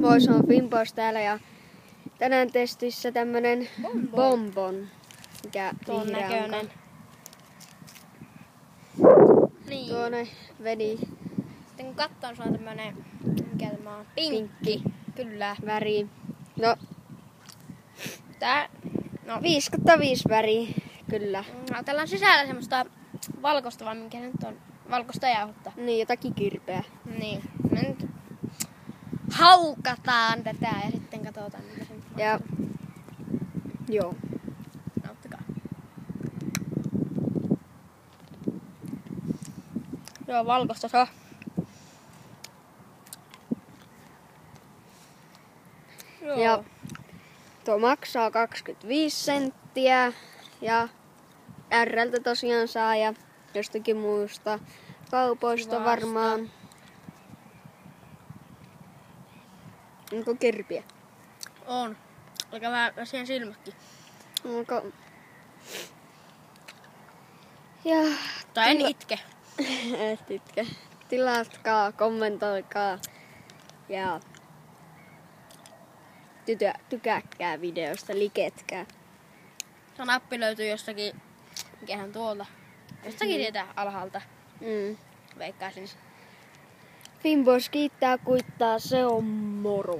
Moi, se on Finboys täällä ja tänään testissä tämmönen bonbon. Mikä tuon vihreä näköinen. Niin. Tuonne vedi Sitten kun katsoo, se on tämmönen, mikä tämä on? Pinkki. Kyllä. väri. No, Tää, no 5/5 väri, kyllä. täällä on sisällä semmoista valkoista, vai minkä se nyt on? Valkoista jauhetta. Niin, jotakin kirpeä. Niin. Me nyt haukataan tätä ja sitten katsotaan, mitä se nyt Ja joo. nauttikaa. Joo, valkoista se on. Joo. Ja tuo maksaa 25 senttiä ja R:ltä tosiaan saa ja jostakin muista kaupoista Kivasta. varmaan. Onko kirpiä? On. Eikä vähän siihen silmätkin. Onko? Ja Tai en itke. et itke. Tilatkaa, kommentoikaa ja tykäkkää videosta, liketkää. Se nappi löytyy jostakin, mikähän tuolta. Jostakin sieltä alhaalta. Mm. Veikkaisin. Finboys kiittää, kuittaa, se on moro.